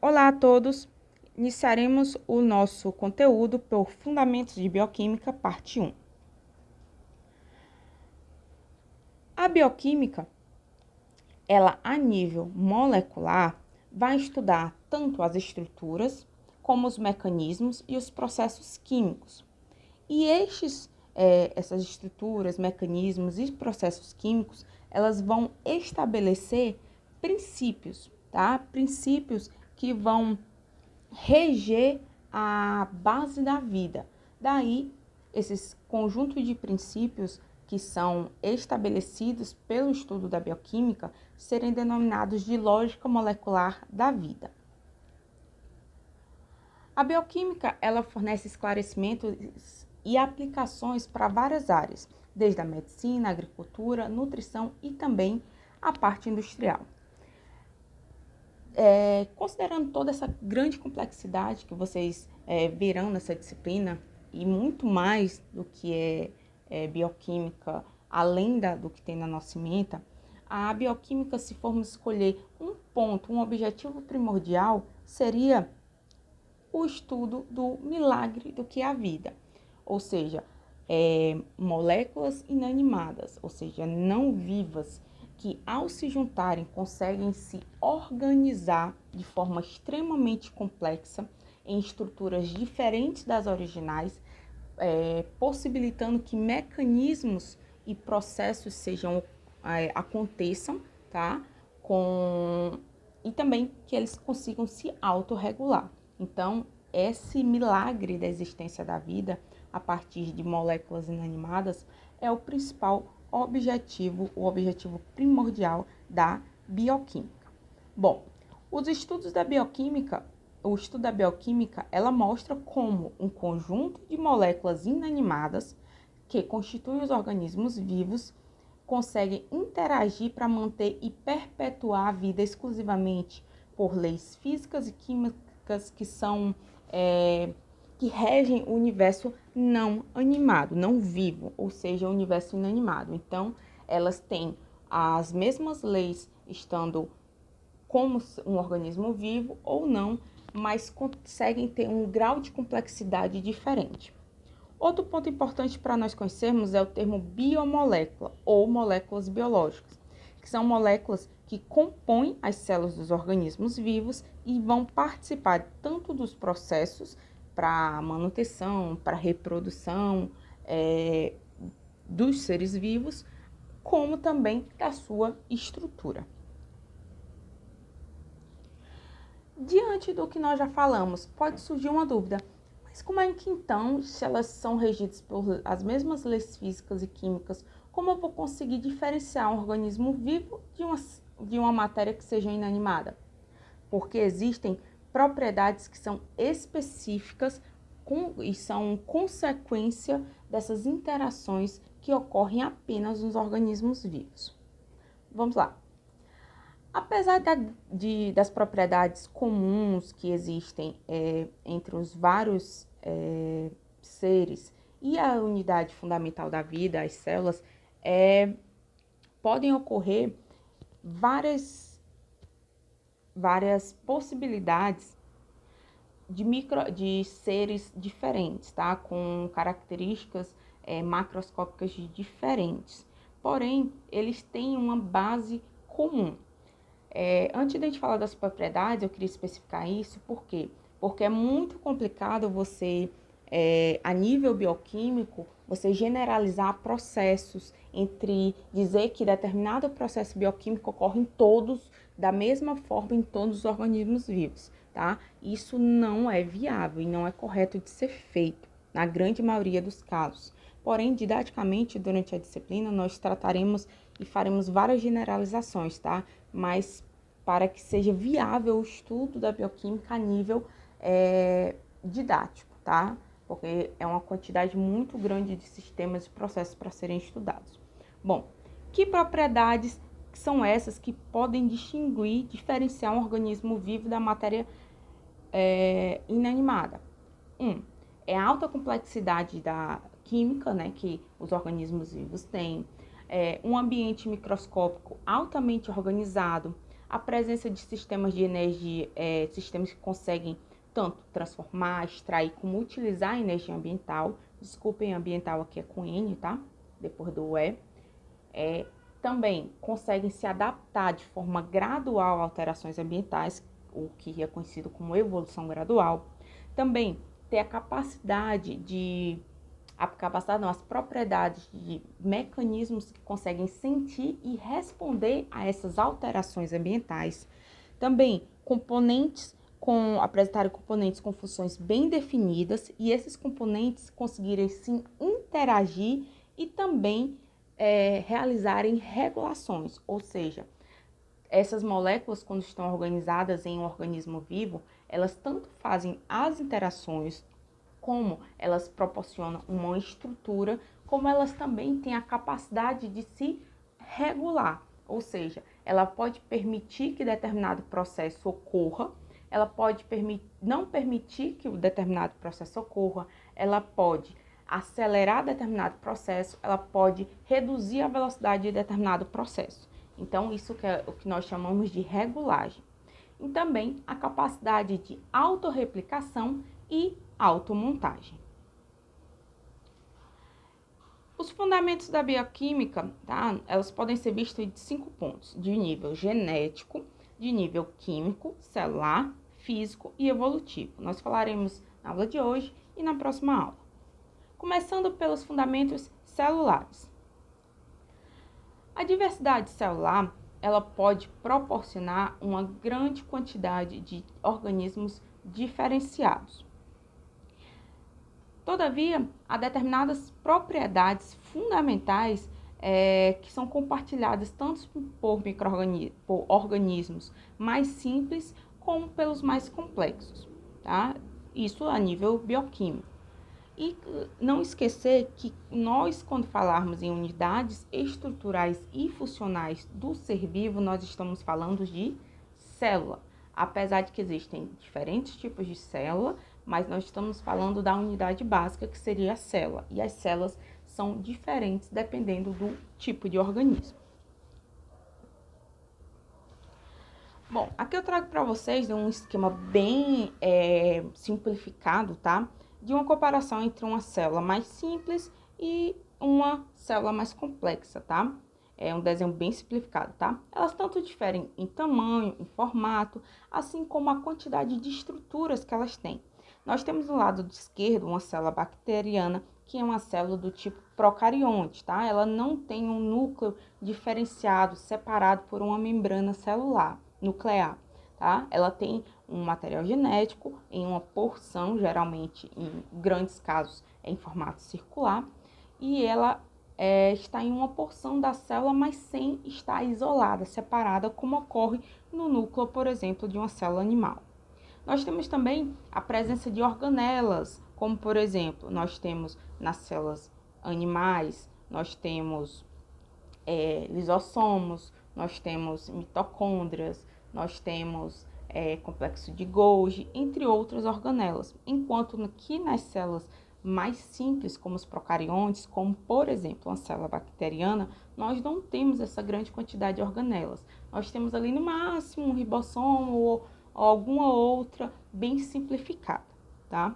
Olá a todos! Iniciaremos o nosso conteúdo por Fundamentos de Bioquímica, parte 1. A bioquímica, ela a nível molecular, vai estudar tanto as estruturas, como os mecanismos e os processos químicos. E essas estruturas, mecanismos e processos químicos, elas vão estabelecer princípios, tá? Princípios que vão reger a base da vida. Daí, esses conjuntos de princípios que são estabelecidos pelo estudo da bioquímica serem denominados de lógica molecular da vida. A bioquímica, ela fornece esclarecimentos e aplicações para várias áreas, desde a medicina, a agricultura, nutrição e também a parte industrial. Considerando toda essa grande complexidade que vocês verão nessa disciplina e muito mais do que é bioquímica, além do que tem na nossa ementa, a bioquímica, se formos escolher um ponto, um objetivo primordial, seria o estudo do milagre do que é a vida, ou seja, moléculas inanimadas, ou seja, não vivas, que ao se juntarem conseguem se organizar de forma extremamente complexa em estruturas diferentes das originais, possibilitando que mecanismos e processos aconteçam, tá? E também que eles consigam se autorregular. Então, esse milagre da existência da vida a partir de moléculas inanimadas é o principal objetivo, o objetivo primordial da bioquímica. Bom, o estudo da bioquímica, ela mostra como um conjunto de moléculas inanimadas que constituem os organismos vivos conseguem interagir para manter e perpetuar a vida exclusivamente por leis físicas e químicas que regem o universo não animado, não vivo, ou seja, o universo inanimado. Então, elas têm as mesmas leis estando como um organismo vivo ou não, mas conseguem ter um grau de complexidade diferente. Outro ponto importante para nós conhecermos é o termo biomolécula ou moléculas biológicas, que são moléculas que compõem as células dos organismos vivos e vão participar tanto dos processos para manutenção, para reprodução dos seres vivos, como também da sua estrutura. Diante do que nós já falamos, pode surgir uma dúvida. Mas como é que então, se elas são regidas por as mesmas leis físicas e químicas, como eu vou conseguir diferenciar um organismo vivo de uma matéria que seja inanimada? Porque existem propriedades que são específicas e são consequência dessas interações que ocorrem apenas nos organismos vivos. Vamos lá. Apesar das propriedades comuns que existem entre os vários seres e a unidade fundamental da vida, as células, podem ocorrer várias possibilidades de seres diferentes, tá? Com características macroscópicas diferentes. Porém, eles têm uma base comum. Antes de a gente falar das propriedades, eu queria especificar isso, por quê? Porque é muito complicado você, a nível bioquímico, você generalizar processos entre dizer que determinado processo bioquímico ocorre em todos, da mesma forma em todos os organismos vivos, tá? Isso não é viável e não é correto de ser feito, na grande maioria dos casos. Porém, didaticamente, durante a disciplina, nós trataremos e faremos várias generalizações, tá? Mas para que seja viável o estudo da bioquímica a nível didático, tá? Porque é uma quantidade muito grande de sistemas e processos para serem estudados. Bom, que propriedades são essas que podem diferenciar um organismo vivo da matéria inanimada? É a alta complexidade da química, né, que os organismos vivos têm, um ambiente microscópico altamente organizado, a presença de sistemas de energia, sistemas que conseguem tanto transformar, extrair, como utilizar a energia ambiental. Desculpem, ambiental aqui é com N, tá? Depois do E. Também conseguem se adaptar de forma gradual a alterações ambientais, o que é conhecido como evolução gradual. Também ter a capacidade as propriedades de mecanismos que conseguem sentir e responder a essas alterações ambientais. Também apresentarem componentes com funções bem definidas e esses componentes conseguirem sim interagir e também realizarem regulações, ou seja, essas moléculas, quando estão organizadas em um organismo vivo, elas tanto fazem as interações, como elas proporcionam uma estrutura, como elas também têm a capacidade de se regular, ou seja, ela pode permitir que determinado processo ocorra, ela pode não permitir que o determinado processo ocorra, ela pode acelerar determinado processo, ela pode reduzir a velocidade de determinado processo. Então, isso que é o que nós chamamos de regulagem. E também a capacidade de autorreplicação e automontagem. Os fundamentos da bioquímica, tá? Elas podem ser vistos de 5 pontos, de nível genético, de nível químico, celular, físico e evolutivo. Nós falaremos na aula de hoje e na próxima aula. Começando pelos fundamentos celulares. A diversidade celular, ela pode proporcionar uma grande quantidade de organismos diferenciados. Todavia, há determinadas propriedades fundamentais que são compartilhadas tanto por organismos mais simples como pelos mais complexos, tá? Isso a nível bioquímico. E não esquecer que nós, quando falarmos em unidades estruturais e funcionais do ser vivo, nós estamos falando de célula. Apesar de que existem diferentes tipos de célula, mas nós estamos falando da unidade básica, que seria a célula. E as células são diferentes dependendo do tipo de organismo. Bom, aqui eu trago para vocês um esquema bem simplificado, tá? De uma comparação entre uma célula mais simples e uma célula mais complexa, tá? É um desenho bem simplificado, tá? Elas tanto diferem em tamanho, em formato, assim como a quantidade de estruturas que elas têm. Nós temos do lado esquerdo uma célula bacteriana, que é uma célula do tipo procarionte, tá? Ela não tem um núcleo diferenciado, separado por uma membrana celular, nuclear, tá? Ela tem um material genético em uma porção, geralmente em grandes casos em formato circular, e ela está em uma porção da célula, mas sem estar isolada, separada, como ocorre no núcleo, por exemplo, de uma célula animal. Nós temos também a presença de organelas, como por exemplo, nós temos nas células animais, nós temos lisossomos, nós temos mitocôndrias, nós temos complexo de Golgi, entre outras organelas. Enquanto que nas células mais simples, como os procariontes, como por exemplo uma célula bacteriana, nós não temos essa grande quantidade de organelas. Nós temos ali no máximo um ribossomo ou alguma outra bem simplificada, tá?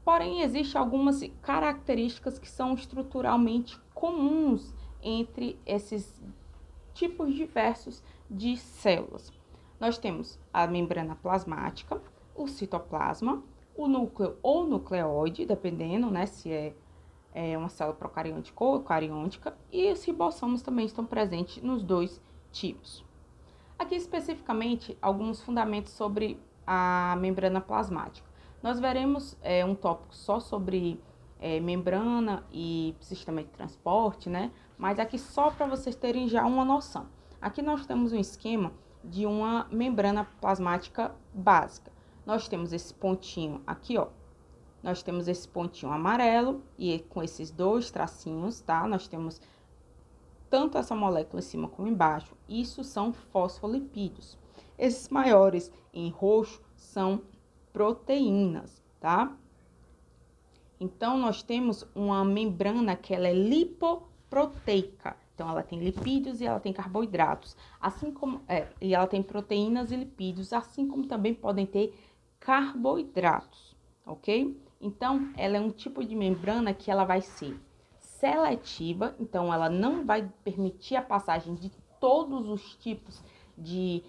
Porém, existem algumas características que são estruturalmente comuns entre esses tipos diversos de células. Nós temos a membrana plasmática, o citoplasma, o núcleo ou nucleoide, dependendo, né, se é uma célula procariôtica ou eucariôtica, e os ribossomos também estão presentes nos dois tipos. Aqui especificamente alguns fundamentos sobre a membrana plasmática. Nós veremos um tópico só sobre membrana e sistema de transporte, né? Mas aqui só para vocês terem já uma noção. Aqui nós temos um esquema de uma membrana plasmática básica. Nós temos esse pontinho aqui, ó. Nós temos esse pontinho amarelo e com esses dois tracinhos, tá? Nós temos tanto essa molécula em cima como embaixo. Isso são fosfolipídios. Esses maiores em roxo são proteínas, tá? Então, nós temos uma membrana que ela é lipoproteica. Então, ela tem lipídios e ela tem carboidratos, assim como e ela tem proteínas e lipídios, assim como também podem ter carboidratos, ok? Então, ela é um tipo de membrana que ela vai ser seletiva, então ela não vai permitir a passagem de todos os tipos de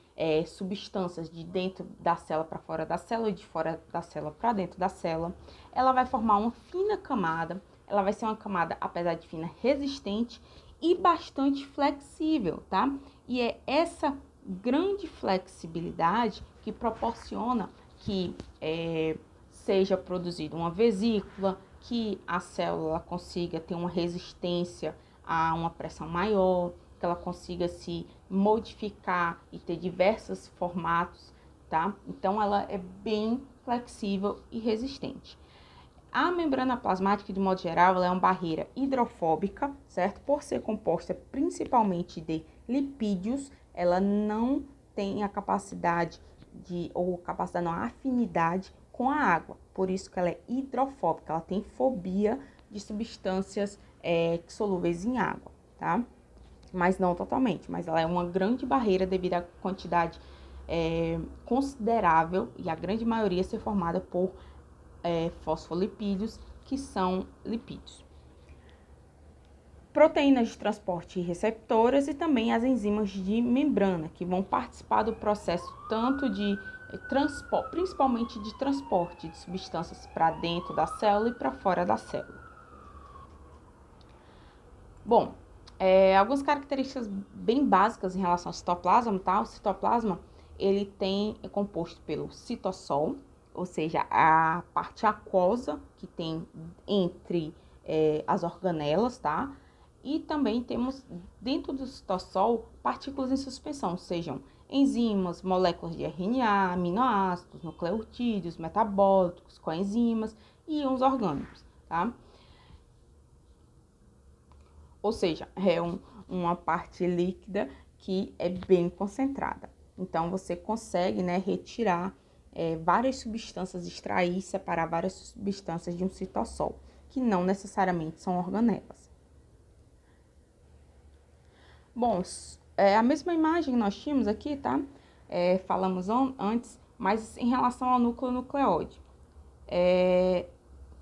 substâncias de dentro da célula para fora da célula e de fora da célula para dentro da célula. Ela vai formar uma fina camada, ela vai ser uma camada, apesar de fina, resistente e bastante flexível, tá? E é essa grande flexibilidade que proporciona que seja produzida uma vesícula, que a célula consiga ter uma resistência a uma pressão maior, que ela consiga se modificar e ter diversos formatos, tá? Então, ela é bem flexível e resistente. A membrana plasmática, de modo geral, ela é uma barreira hidrofóbica, certo? Por ser composta principalmente de lipídios, ela não tem a capacidade a afinidade com a água. Por isso que ela é hidrofóbica, ela tem fobia de substâncias solúveis em água, tá? Mas não totalmente, mas ela é uma grande barreira devido à quantidade considerável e a grande maioria ser formada por fosfolipídios, que são lipídios. Proteínas de transporte receptoras e também as enzimas de membrana, que vão participar do processo tanto de transporte, principalmente de transporte de substâncias para dentro da célula e para fora da célula. Bom, algumas características bem básicas em relação ao citoplasma, tá? O citoplasma, ele é composto pelo citossol, ou seja, a parte aquosa que tem entre as organelas, tá? E também temos dentro do citossol partículas em suspensão, sejam enzimas, moléculas de RNA, aminoácidos, nucleotídeos, metabólicos, coenzimas e íons orgânicos, tá? Ou seja, é uma parte líquida que é bem concentrada. Então, você consegue, né, retirar várias substâncias, extrair, separar várias substâncias de um citossol, que não necessariamente são organelas. Bom, a mesma imagem que nós tínhamos aqui, tá? Falamos antes, mas em relação ao núcleo nucleóide.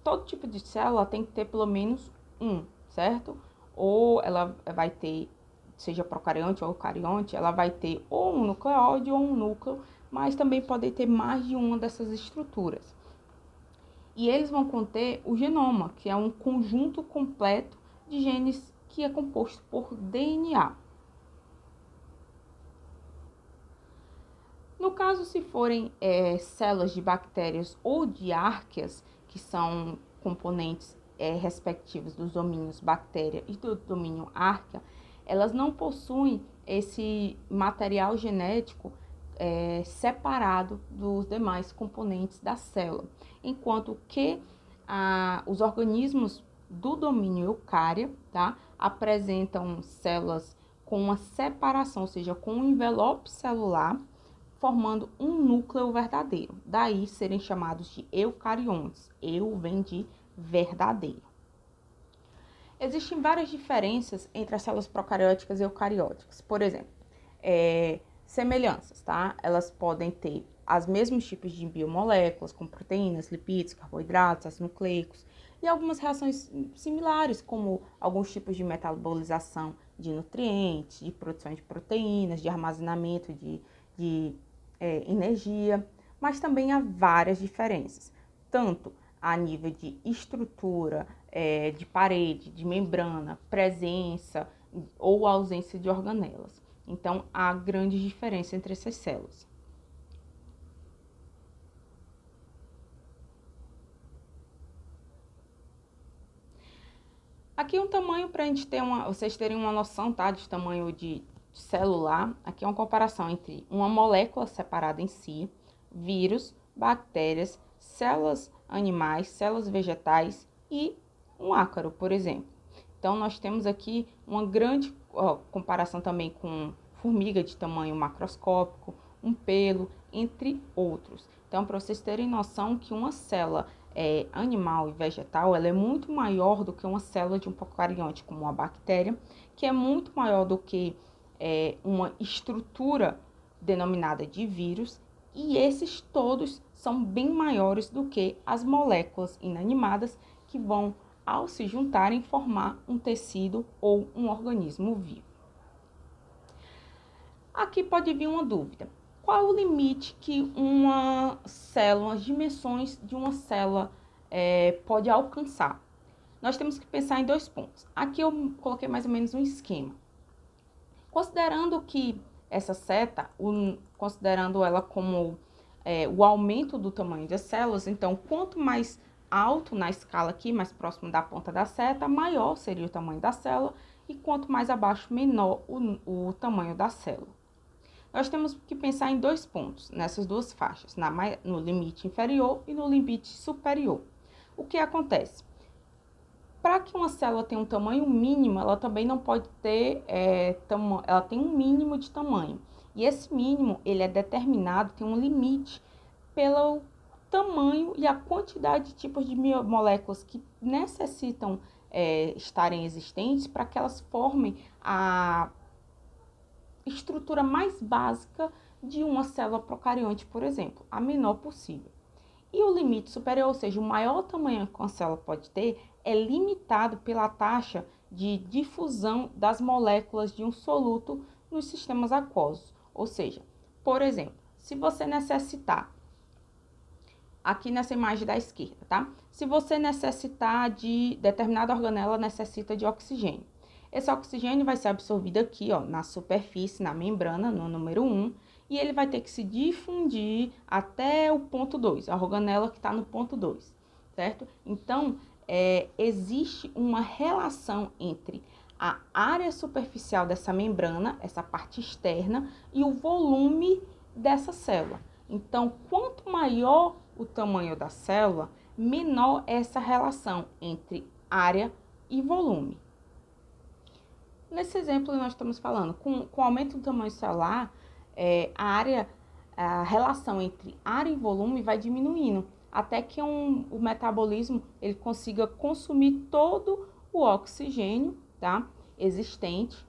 Todo tipo de célula tem que ter pelo menos um, certo? Ou ela vai ter, seja procarionte ou eucarionte, ela vai ter ou um nucleóide ou um núcleo, mas também pode ter mais de uma dessas estruturas. E eles vão conter o genoma, que é um conjunto completo de genes que é composto por DNA. No caso, se forem células de bactérias ou de arqueas, que são componentes respectivos dos domínios bactéria e do domínio arquea, elas não possuem esse material genético separado dos demais componentes da célula, enquanto que os organismos do domínio eucária, tá, apresentam células com uma separação, ou seja, com um envelope celular, formando um núcleo verdadeiro. Daí serem chamados de eucariontes. Eu vem de verdadeiro. Existem várias diferenças entre as células procarióticas e eucarióticas. Por exemplo, semelhanças, tá? Elas podem ter os mesmos tipos de biomoléculas, como proteínas, lipídios, carboidratos, ácidos nucleicos, e algumas reações similares, como alguns tipos de metabolização de nutrientes, de produção de proteínas, de armazenamento de energia, mas também há várias diferenças, tanto a nível de estrutura, de parede, de membrana, presença ou ausência de organelas. Então, há grande diferença entre essas células. Aqui um tamanho para a gente ter vocês terem uma noção, tá, de tamanho de celular. Aqui é uma comparação entre uma molécula separada em si, vírus, bactérias, células animais, células vegetais e um ácaro, por exemplo. Então, nós temos aqui uma grande comparação também com formiga de tamanho macroscópico, um pelo, entre outros. Então, para vocês terem noção que uma célula animal e vegetal, ela é muito maior do que uma célula de um procarionte, como uma bactéria, que é muito maior do que uma estrutura denominada de vírus, e esses todos são bem maiores do que as moléculas inanimadas que vão, ao se juntarem, formar um tecido ou um organismo vivo. Aqui pode vir uma dúvida. Qual é o limite que uma célula, as dimensões de uma célula pode alcançar? Nós temos que pensar em 2 pontos. Aqui eu coloquei mais ou menos um esquema. Considerando que essa seta, considerando ela como o aumento do tamanho das células, então quanto mais alto na escala aqui, mais próximo da ponta da seta, maior seria o tamanho da célula, e quanto mais abaixo, menor o tamanho da célula. Nós temos que pensar em 2 pontos, nessas 2 faixas, no limite inferior e no limite superior. O que acontece? Para que uma célula tenha um tamanho mínimo, ela também não pode ter, ela tem um mínimo de tamanho. E esse mínimo, ele é determinado, tem um limite pelo tamanho e a quantidade de tipos de moléculas que necessitam estarem existentes para que elas formem a estrutura mais básica de uma célula procarionte, por exemplo, a menor possível. E o limite superior, ou seja, o maior tamanho que uma célula pode ter, é limitado pela taxa de difusão das moléculas de um soluto nos sistemas aquosos. Ou seja, por exemplo, se você necessitar, aqui nessa imagem da esquerda, tá? Se você necessitar de determinada organela necessita de oxigênio. Esse oxigênio vai ser absorvido aqui, ó, na superfície, na membrana, no número 1, e ele vai ter que se difundir até o ponto 2, a organela que está no ponto 2, certo? Então, existe uma relação entre a área superficial dessa membrana, essa parte externa, e o volume dessa célula. Então, quanto maior o tamanho da célula, menor é essa relação entre área e volume. Nesse exemplo que nós estamos falando, com o aumento do tamanho celular, a relação entre área e volume vai diminuindo, até que o metabolismo ele consiga consumir todo o oxigênio, tá, existente,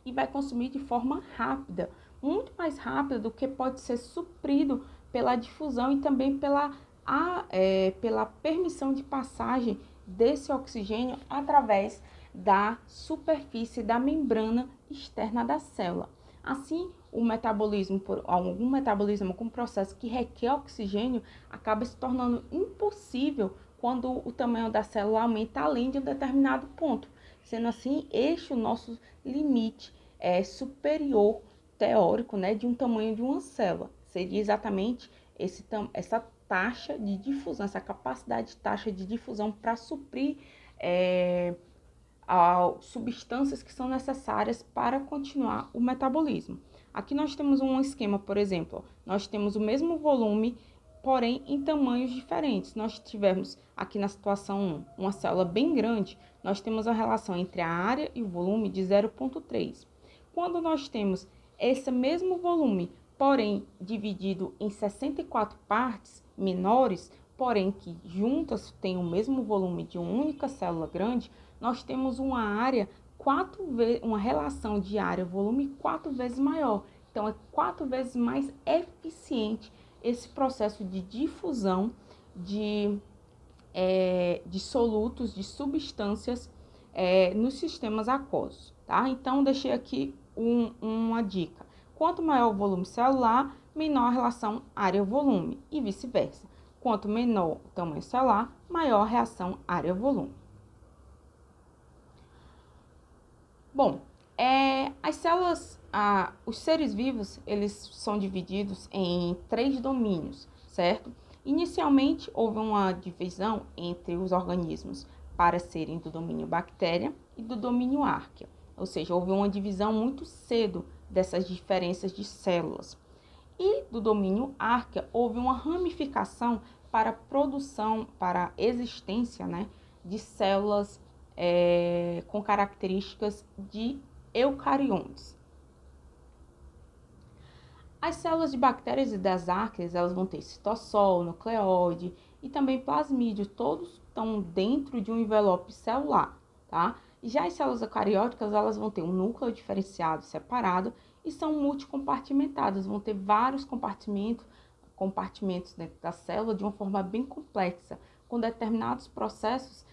e vai consumir de forma rápida, muito mais rápida do que pode ser suprido pela difusão e também pela permissão de passagem desse oxigênio através da superfície da membrana externa da célula. Assim, algum metabolismo com processo que requer oxigênio acaba se tornando impossível quando o tamanho da célula aumenta além de um determinado ponto. Sendo assim, este é o nosso limite superior teórico, né, de um tamanho de uma célula. Seria exatamente essa taxa de difusão, essa capacidade de taxa de difusão para suprir substâncias que são necessárias para continuar o metabolismo. Aqui nós temos um esquema, por exemplo, nós temos o mesmo volume, porém em tamanhos diferentes. Nós tivemos aqui na situação 1, uma célula bem grande, nós temos a relação entre a área e o volume de 0,3. Quando nós temos esse mesmo volume, porém dividido em 64 partes menores, porém que juntas têm o mesmo volume de uma única célula grande, nós temos uma relação de área-volume 4 vezes maior. Então, é 4 vezes mais eficiente esse processo de difusão de solutos, de substâncias nos sistemas aquosos, tá? Então, deixei aqui uma dica. Quanto maior o volume celular, menor a relação área-volume e vice-versa. Quanto menor o tamanho celular, maior a reação área-volume. Bom, as células, os seres vivos, eles são divididos em 3 domínios, certo? Inicialmente, houve uma divisão entre os organismos para serem do domínio bactéria e do domínio arquea. Ou seja, houve uma divisão muito cedo dessas diferenças de células. E do domínio arquea, houve uma ramificação para a produção, para a existência, né, de células com características de eucariontes. As células de bactérias e das arqueias, elas vão ter citosol, nucleóide e também plasmídio, todos estão dentro de um envelope celular, tá? E já as células eucarióticas, elas vão ter um núcleo diferenciado, separado, e são multicompartimentadas, vão ter vários compartimentos dentro da célula de uma forma bem complexa, com determinados processos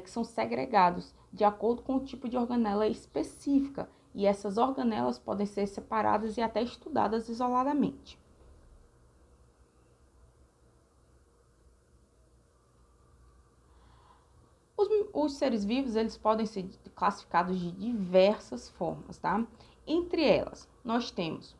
que são segregados de acordo com o tipo de organela específica, e essas organelas podem ser separadas e até estudadas isoladamente. Os seres vivos, eles podem ser classificados de diversas formas, tá? Entre elas, nós temos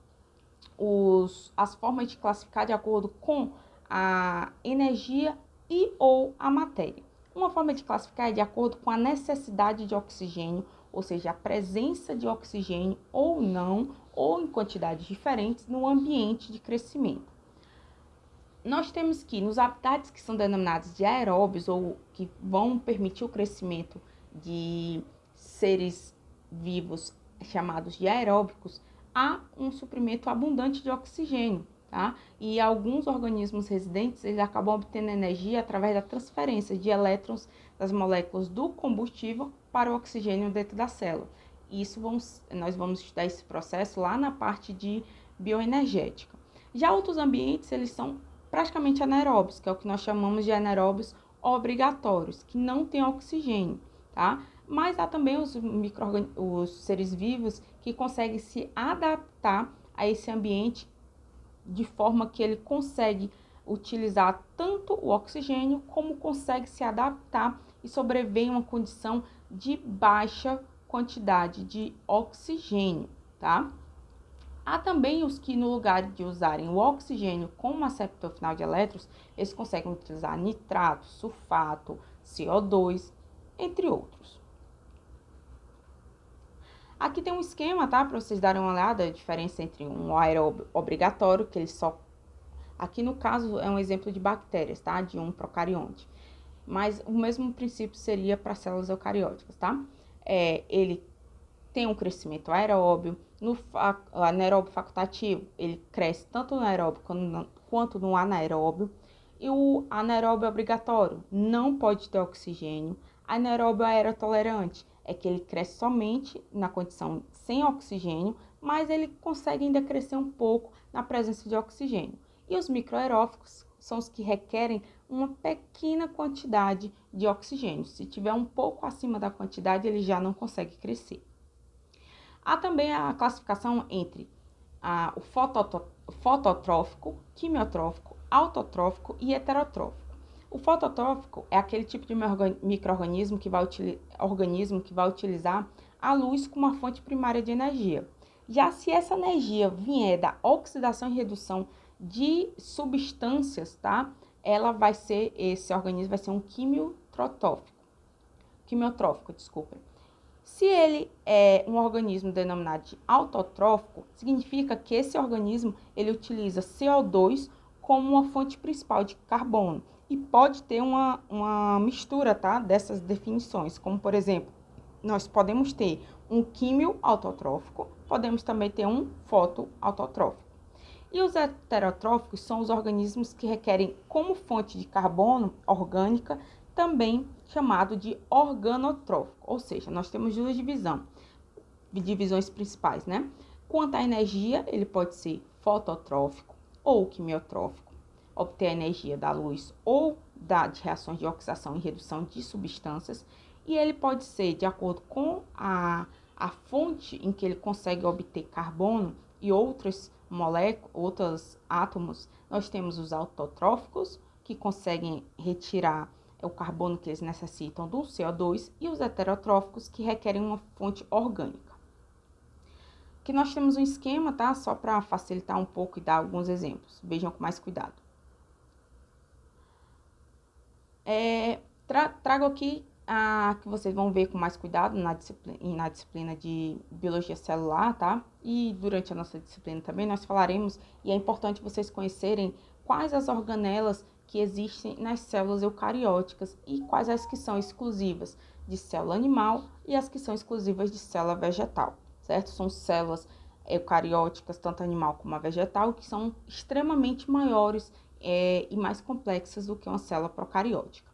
as formas de classificar de acordo com a energia e ou a matéria. Uma forma de classificar é de acordo com a necessidade de oxigênio, ou seja, a presença de oxigênio ou não, ou em quantidades diferentes no ambiente de crescimento. Nós temos que, nos habitats que são denominados de aeróbios, ou que vão permitir o crescimento de seres vivos chamados de aeróbicos, há um suprimento abundante de oxigênio, tá? E alguns organismos residentes, eles acabam obtendo energia através da transferência de elétrons das moléculas do combustível para o oxigênio dentro da célula. Nós vamos estudar esse processo lá na parte de bioenergética. Já outros ambientes, eles são praticamente anaeróbios, que é o que nós chamamos de anaeróbios obrigatórios, que não tem oxigênio, tá? Mas há também os seres vivos que conseguem se adaptar a esse ambiente de forma que ele consegue utilizar tanto o oxigênio como consegue se adaptar e sobreviver em uma condição de baixa quantidade de oxigênio, tá? Há também os que, no lugar de usarem o oxigênio como aceptor final de elétrons, eles conseguem utilizar nitrato, sulfato, CO2, entre outros. Aqui tem um esquema, tá? Para vocês darem uma olhada, a diferença entre um aeróbio obrigatório, que ele só... Aqui no caso é um exemplo de bactérias, tá? De um procarionte. Mas o mesmo princípio seria para células eucarióticas, tá? Ele tem um crescimento aeróbio. No anaeróbio facultativo, ele cresce tanto no aeróbio quanto no anaeróbio. E o anaeróbio obrigatório não pode ter oxigênio. Anaeróbio aerotolerante é que ele cresce somente na condição sem oxigênio, mas ele consegue ainda crescer um pouco na presença de oxigênio. E os microaeróficos são os que requerem uma pequena quantidade de oxigênio. Se tiver um pouco acima da quantidade, ele já não consegue crescer. Há também a classificação entre o fototrófico, quimiotrófico, autotrófico e heterotrófico. O fototrófico é aquele tipo de micro-organismo que vai utilizar a luz como uma fonte primária de energia. Já se essa energia vier da oxidação e redução de substâncias, tá? Esse organismo vai ser um quimiotrófico, desculpa. Se ele é um organismo denominado de autotrófico, significa que esse organismo ele utiliza CO2 como uma fonte principal de carbono e pode ter uma mistura, tá, dessas definições, como por exemplo, nós podemos ter um químio autotrófico, podemos também ter um fotoautotrófico. E os heterotróficos são os organismos que requerem como fonte de carbono orgânica, também chamado de organotrófico, ou seja, nós temos duas divisões principais, né? Quanto à energia, ele pode ser fototrófico ou quimiotrófico, obter a energia da luz ou de reações de oxidação e redução de substâncias, e ele pode ser, de acordo com a fonte em que ele consegue obter carbono e outros átomos, nós temos os autotróficos, que conseguem retirar o carbono que eles necessitam do CO2, e os heterotróficos, que requerem uma fonte orgânica. Aqui nós temos um esquema, tá? Só para facilitar um pouco e dar alguns exemplos. Vejam com mais cuidado. Trago aqui que vocês vão ver com mais cuidado na disciplina de biologia celular, tá? E durante a nossa disciplina também nós falaremos, e é importante vocês conhecerem quais as organelas que existem nas células eucarióticas e quais as que são exclusivas de célula animal e as que são exclusivas de célula vegetal, certo? São células eucarióticas, tanto animal como a vegetal, que são extremamente maiores e mais complexas do que uma célula procariótica.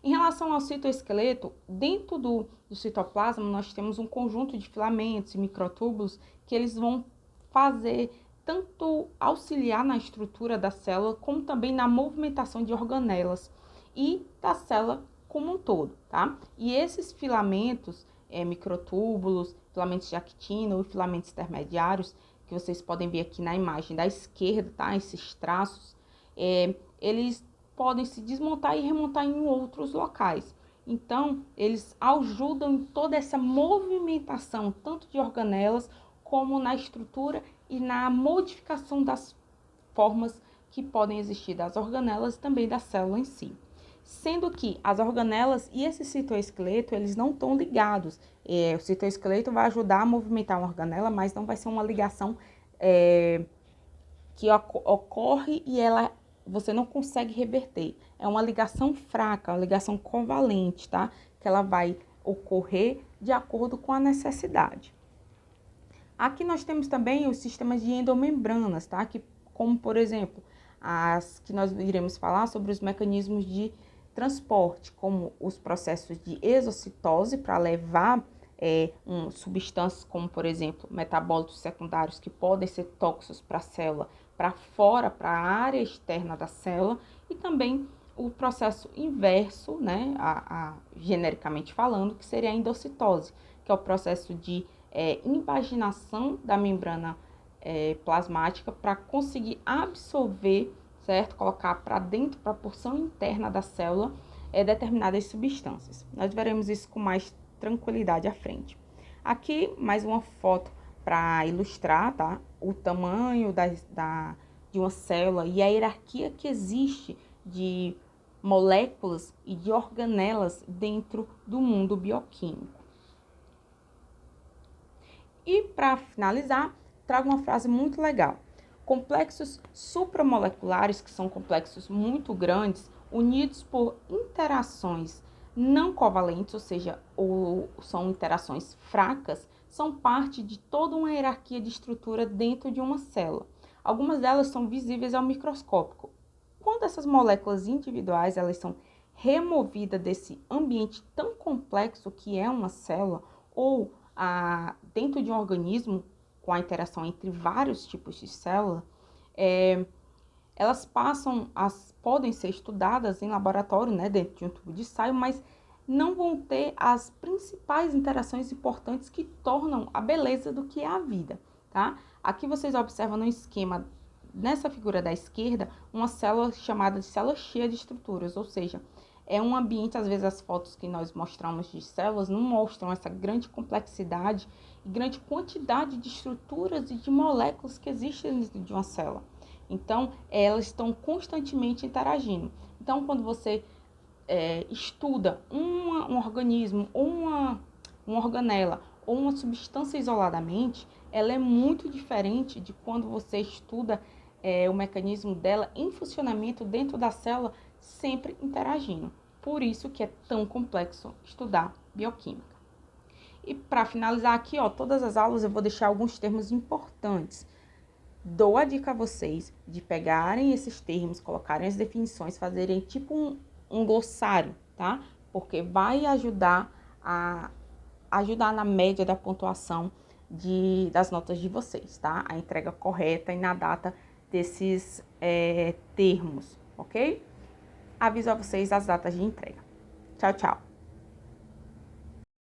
Em relação ao citoesqueleto, dentro do citoplasma nós temos um conjunto de filamentos e microtúbulos que eles vão fazer tanto auxiliar na estrutura da célula, como também na movimentação de organelas e da célula como um todo, tá? E esses filamentos, microtúbulos, filamentos de actina ou filamentos intermediários, que vocês podem ver aqui na imagem da esquerda, tá? Esses traços, eles podem se desmontar e remontar em outros locais. Então, eles ajudam em toda essa movimentação, tanto de organelas, como na estrutura e na modificação das formas que podem existir das organelas e também da célula em si. Sendo que as organelas e esse citoesqueleto, eles não estão ligados. O citoesqueleto vai ajudar a movimentar uma organela, mas não vai ser uma ligação que ocorre e você não consegue reverter. É uma ligação fraca, uma ligação covalente, tá? Que ela vai ocorrer de acordo com a necessidade. Aqui nós temos também os sistemas de endomembranas, tá? Que, como, por exemplo, as que nós iremos falar sobre os mecanismos de transporte, como os processos de exocitose para levar substâncias como, por exemplo, metabólitos secundários que podem ser tóxicos para a célula, para fora, para a área externa da célula, e também o processo inverso, né, genericamente falando, que seria a endocitose, que é o processo de invaginação da membrana plasmática para conseguir absorver, certo? Colocar para dentro, para a porção interna da célula, determinadas substâncias. Nós veremos isso com mais tranquilidade à frente. Aqui, mais uma foto para ilustrar, tá? O tamanho de uma célula e a hierarquia que existe de moléculas e de organelas dentro do mundo bioquímico. E para finalizar, trago uma frase muito legal. Complexos supramoleculares, que são complexos muito grandes, unidos por interações não covalentes, ou seja, são interações fracas, são parte de toda uma hierarquia de estrutura dentro de uma célula. Algumas delas são visíveis ao microscópio. Quando essas moléculas individuais elas são removidas desse ambiente tão complexo que é uma célula, ou dentro de um organismo, com a interação entre vários tipos de célula, elas podem ser estudadas em laboratório, né, dentro de um tubo de ensaio, mas não vão ter as principais interações importantes que tornam a beleza do que é a vida, tá? Aqui vocês observam no esquema, nessa figura da esquerda, uma célula chamada de célula cheia de estruturas, ou seja, é um ambiente, às vezes as fotos que nós mostramos de células não mostram essa grande complexidade e grande quantidade de estruturas e de moléculas que existem dentro de uma célula. Então, elas estão constantemente interagindo. Então, quando você estuda um organismo, ou uma organela, ou uma substância isoladamente, ela é muito diferente de quando você estuda o mecanismo dela em funcionamento dentro da célula, sempre interagindo. Por isso que é tão complexo estudar bioquímica. E para finalizar aqui, todas as aulas eu vou deixar alguns termos importantes. Dou a dica a vocês de pegarem esses termos, colocarem as definições, fazerem tipo um glossário, tá? Porque vai ajudar na média da pontuação das notas de vocês, tá? A entrega correta e na data desses termos, ok? Aviso a vocês as datas de entrega. Tchau, tchau!